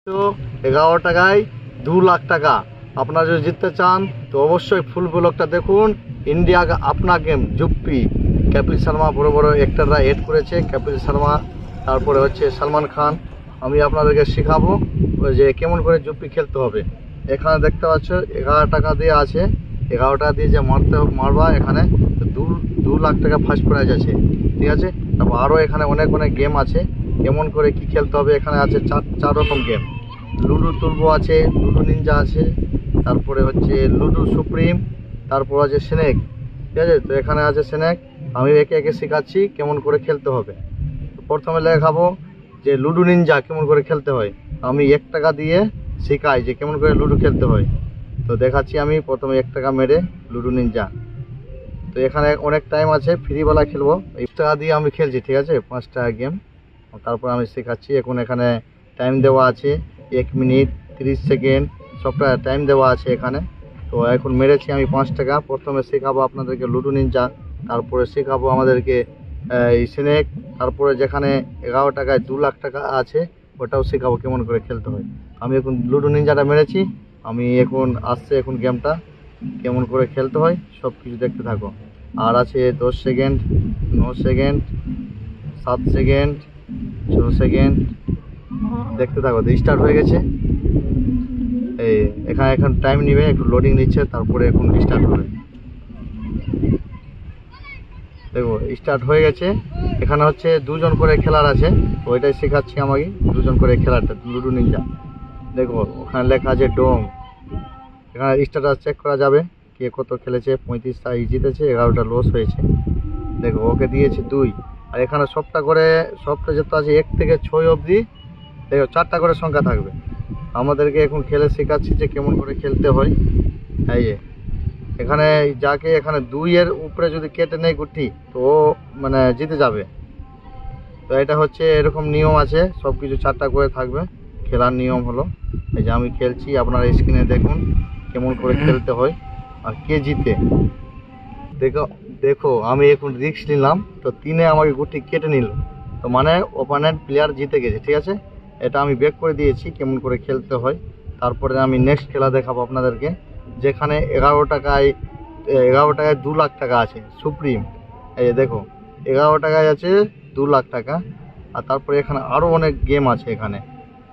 তো 11 টাকায় 2 লাখ টাকা। আপনারা যদি জিততে চান তো অবশ্যই ফুল ব্লগটা দেখুন। ইন্ডিয়া আপনা গেম জুপ্পি, কপিল শর্মা বড় বড় অ্যাক্টররা এড করেছে। কপিল শর্মা, তারপরে হচ্ছে সলমান খান। আমি আপনাদেরকে শেখাবো যে কেমন করে জুপ্পি খেলতে হবে। এখানে দেখতে পাচ্ছ 11 টাকা দিয়ে আছে। 11 টাকা দিয়ে যে মারবা এখানে 2 লাখ টাকা ফার্স্ট প্রাইজ আছে, ঠিক আছে। তারপর আরও এখানে অনেক অনেক গেম আছে, কেমন করে কি খেলতে হবে। এখানে আছে চার রকম গেম। লুডো তুর্বো আছে, লুডো নিনজা আছে, তারপরে হচ্ছে লুডো সুপ্রিম, তারপর আছে স্নেক, ঠিক আছে। তো এখানে আছে স্নেক। আমি একে একে শেখাচ্ছি কেমন করে খেলতে হবে। তো প্রথমে লেখাবো যে লুডো নিনজা কেমন করে খেলতে হয়। আমি 1 টাকা দিয়ে শেখাই যে কেমন করে লুডো খেলতে হয়। তো দেখাচ্ছি আমি প্রথমে 1 টাকা মেরে লুডো নিনজা। তো এখানে অনেক টাইম আছে, ফ্রিবেলা খেলবো। 1 টাকা দিয়ে আমি খেলছি, ঠিক আছে, 5 টাকা গেম। তারপর আমি শেখাচ্ছি। এখন এখানে টাইম দেওয়া আছে 1 মিনিট 30 সেকেন্ড, সবটা টাইম দেওয়া আছে এখানে। তো এখন মেরেছি আমি 5 টাকা। প্রথমে শেখাবো আপনাদেরকে লুডো নিনজা, তারপরে শেখাবো আমাদেরকে এই স্নেক, তারপরে যেখানে 11 টাকায় 2 লাখ টাকা আছে ওটাও শেখাবো কেমন করে খেলতে হয়। আমি এখন লুডো নিনজাটা মেরেছি। আমি এখন আসছে এখন গেমটা কেমন করে খেলতে হয় সব কিছু দেখতে থাকো। আর আছে 10 সেকেন্ড, 9 সেকেন্ড, 7 সেকেন্ড, 6 সেকেন্ড, দেখতে থাকো। স্টার্ট হয়ে গেছে। এই এখানে এখন টাইম নিবে, একটু লোডিং নিচ্ছে, তারপরে এখন স্টার্ট হবে। দেখো স্টার্ট হয়ে গেছে। এখানে হচ্ছে 2 জন করে খেলার আছে, তো ওইটাই শেখাচ্ছি আমাকে 2 জন করে খেলাটা লুডো নিনজা। দেখো ওখানে লেখা আছে ডং। এখানে স্ট্যাটাস চেক করা যাবে কে কত খেলেছে। 35টা জিতেছে, 11টা লস হয়েছে। দেখো ওকে দিয়েছে 2। আর এখানে সবটা যত আছে 1 থেকে 6 অবধি দেখো 4টা করে সংখ্যা থাকবে। আমাদেরকে এখন খেলে শেখাচ্ছি যে কেমন করে খেলতে হয়। এই যে এখানে যাকে এখানে 2 এর উপরে যদি কেটে নেয় গুটি তো ও মানে জিতে যাবে। তো এটা হচ্ছে এরকম নিয়ম আছে, সব কিছু 4টা করে থাকবে। খেলার নিয়ম হলো এই যে আমি খেলছি, আপনারা স্ক্রিনে দেখুন কেমন করে খেলতে হয় আর কে জিতে। দেখো আমি এখন রিস্ক নিলাম, তো 3-এ আমাকে গুটি কেটে নিল, তো মানে ওপোনেন্ট প্লেয়ার জিতে গেছে, ঠিক আছে। এটা আমি ব্যাক করে দিয়েছি কেমন করে খেলতে হয়। তারপরে আমি নেক্সট খেলা দেখাবো আপনাদেরকে, যেখানে 11 টাকায় 2 লাখ টাকা আছে সুপ্রিম। এই যে দেখো 11 টাকায় আছে 2 লাখ টাকা। আর তারপরে এখানে আরও অনেক গেম আছে। এখানে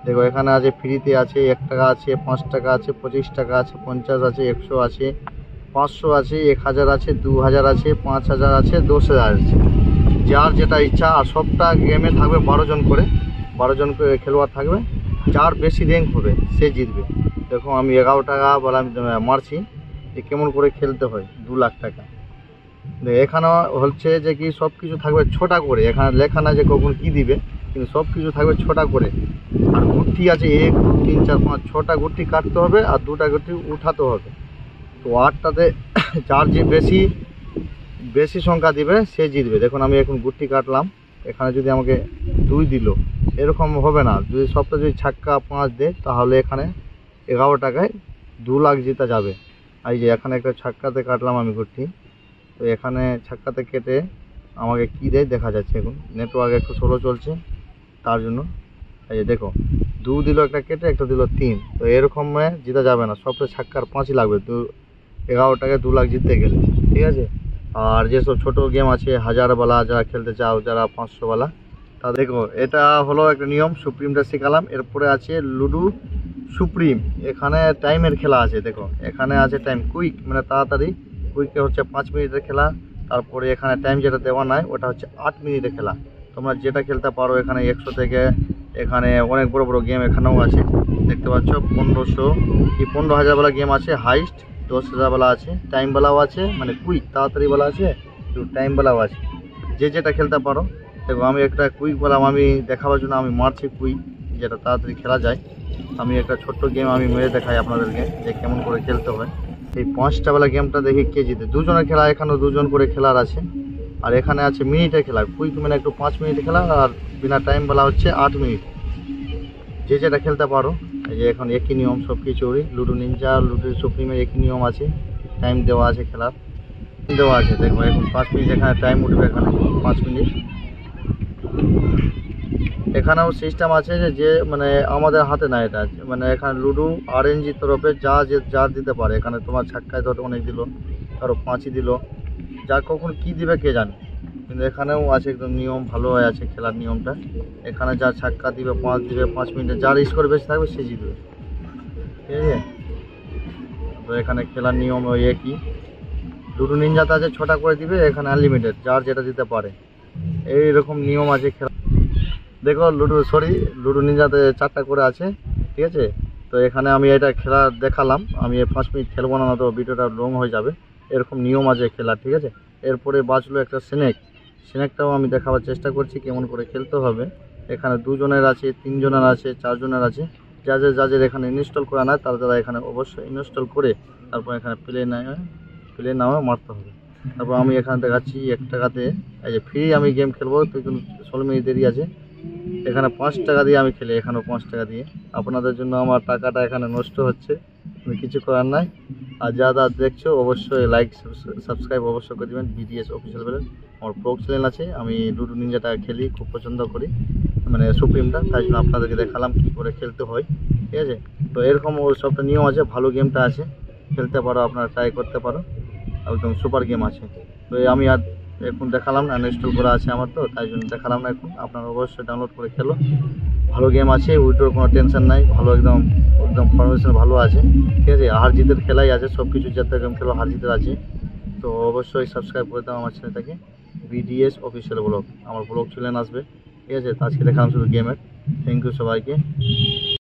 দেখো এখানে আছে ফ্রিতে আছে 1 টাকা আছে, 5 টাকা আছে, 25 টাকা আছে, 50 আছে, 100 আছে, 500 আছে, 1000 আছে, 2000 আছে, 5000 আছে, 10,000 আছে, যার যেটা ইচ্ছা। আর সবটা গেমে থাকবে 12 জন করে, 12 জন করে খেলোয়াড় থাকবে। যার বেশি র্যাঙ্ক হবে সে জিতবে। দেখো আমি 11 টাকা বলে আমি মারছি যে কেমন করে খেলতে হয় 2 লাখ টাকা। এখানে হচ্ছে যে কি সব কিছু থাকবে 6টা করে। এখানে লেখা না যে কখন কী দিবে, কিন্তু সব কিছু থাকবে 6টা করে। আর গুটি আছে 1 2 3 4 5, 6টা গুটি কাটতে হবে আর 2টা গুটি উঠাতে হবে। তো 8টাতে যার যে বেশি সংখ্যা দিবে সে জিতবে। দেখুন আমি এখন গুটি কাটলাম, এখানে যদি আমাকে 2 দিল, এরকম হবে না। যদি সবটা যদি ছাক্কা 5 দেয় তাহলে এখানে 11 টাকায় 2 লাখ জিতা যাবে। এই যে এখানে একটা ছাক্কাতে কাটলাম আমি গুটি, তো এখানে ছাক্কাতে কেটে আমাকে কি দেয় দেখা যাচ্ছে। এখন নেটওয়ার্ক একটু স্লো চলছে তার জন্য। এই যে দেখো 2 দিল একটা কেটে, একটা দিল 3। তো এরকম জিতা যাবে না, সবটা ছাক্কার 5ই লাগবে 11 টাকায় 2 লাখ জিততে গেলে, ঠিক আছে। আর যেসব ছোটো গেম আছে 1000ওয়ালা, যারা খেলতে চাও, যারা 500ওয়ালা, তা দেখো এটা হলো একটা নিয়ম। সুপ্রিমটা শেখালাম। এরপরে আছে লুডো সুপ্রিম। এখানে টাইমের খেলা আছে। দেখো এখানে আছে টাইম কুইক, মানে তাড়াতাড়ি। কুইকে হচ্ছে 5 মিনিটের খেলা। তারপরে এখানে টাইম যেটা দেওয়া নাই ওটা হচ্ছে 8 মিনিটের খেলা। তোমরা যেটা খেলতে পারো। এখানে 100 থেকে এখানে অনেক বড় বড় গেম এখানেও আছে, দেখতে পাচ্ছ। 1500 কি 15,000ওয়ালা গেম আছে, হাইস্ট 10,000ওয়ালা আছে, টাইমওয়ালাও আছে, মানে কুইক তাড়াতাড়িওয়ালা আছে, একটু টাইমওয়ালাও আছে, যে যেটা খেলতে পারো। দেখো আমি একটা কুইক বললাম, আমি দেখাবার জন্য আমি মারছি কুইক, যেটা তাড়াতাড়ি খেলা যায়। আমি একটা ছোট্ট গেম আমি মেরে দেখাই আপনাদেরকে যে কেমন করে খেলতে হয়। এই 5টাওয়ালা গেমটা দেখি কে জিতে। 2 জনের খেলা, এখানেও 2 জন করে খেলার আছে। আর এখানে আছে মিনিটের খেলা। কুইক মানে একটু 5 মিনিটের খেলা, আর বিনা টাইমওয়ালা হচ্ছে 8 মিনিট, যে যেটা খেলতে পারো। এই যে এখন একই নিয়ম সব কিছুরই। লুডো নিনজা, লুডো সুপ্রিমের একই নিয়ম আছে, টাইম দেওয়া আছে, খেলার দেওয়া আছে। দেখো এখন 5 মিনিট এখানে টাইম উঠবে, এখানে 5 মিনিট। এখানেও সিস্টেম আছে যে মানে আমাদের হাতে না, এটা মানে এখানে লুডো আরএনজি তরফে যা দিতে পারে। এখানে তোমার ছাক্কায় ধরো অনেক দিল, কারো পাঁচই দিল, যার কখন কি দিবে কে জানে। কিন্তু এখানেও আছে একদম নিয়ম, ভালো হয়ে আছে খেলার নিয়মটা। এখানে যা ছাক্কা দিবে, পাঁচ দিবে, 5 মিনিটে যার স্কোর বেশি থাকবে সে জিতবে, ঠিক আছে। তো এখানে খেলার নিয়ম ওই একই। লুডো নিনজাতে আছে 6টা করে দিবে, এখানে আনলিমিটেড যার যেটা দিতে পারে, এইরকম নিয়ম আছে খেলা। দেখো লুডো নিনজাতে 4টা করে আছে, ঠিক আছে। তো এখানে আমি এটা খেলা দেখালাম, আমি 5 মিনিট খেলবো না, তো ভিডিওটা লং হয়ে যাবে। এরকম নিয়ম আছে খেলার, ঠিক আছে। এরপরে বাঁচলো একটা স্নেকটাও আমি দেখাবার চেষ্টা করছি কেমন করে খেলতে হবে। এখানে 2 জনের আছে, 3 জনের আছে, 4 জনের আছে। যাদের এখানে ইনস্টল করা না তারা এখানে অবশ্যই ইনস্টল করে তারপর এখানে প্লে নামে মারতে হবে। তারপর আমি এখানে দেখাচ্ছি 1 টাকাতে, এই যে ফ্রি আমি গেম খেলবো, তো কিন্তু 16 মিনিট দেরি আছে। এখানে 5 টাকা দিয়ে আমি খেলি, এখানেও 5 টাকা দিয়ে। আপনাদের জন্য আমার টাকাটা এখানে নষ্ট হচ্ছে, কিন্তু কিছু করার নাই। আর যারা দেখছো অবশ্যই লাইক সাবস্ক্রাইব অবশ্যই করে দেবেন। বিডিএস অফিসিয়াল বলে আমার ব্লগ চ্যানেল আছে, আমি লুডো নিনজাটা খেলি, খুব পছন্দ করি, মানে সুপ্রিমটা, তাই জন্য আপনাদেরকে দেখালাম কী করে খেলতে হয়, ঠিক আছে। তো এরকম ওর সবটা নিয়ম আছে, ভালো গেমটা আছে, খেলতে পারো, আপনারা ট্রাই করতে পারো, একদম সুপার গেম আছে। তো আমি আর এখন দেখালাম না, ইনস্টল করা আছে আমার, তো তাই জন্য দেখালাম না এখন। আপনারা অবশ্যই ডাউনলোড করে খেলো, ভালো গেম আছে, উইড্রোর কোনো টেনশন নাই, ভালো একদম একদম ফরমেশন ভালো আছে, ঠিক আছে। হার জিতের খেলাই আছে, সব কিছু যাতে গেম খেলো হার জিতের আছে। তো অবশ্যই সাবস্ক্রাইব করে দাও আমার চ্যানেলটাকে, বিডিএস অফিসিয়াল ব্লগ, আমার ব্লগ চ্যানেল আসবে, ঠিক আছে। তো আজকে দেখালাম শুধু গেমের। থ্যাংক ইউ সবাইকে।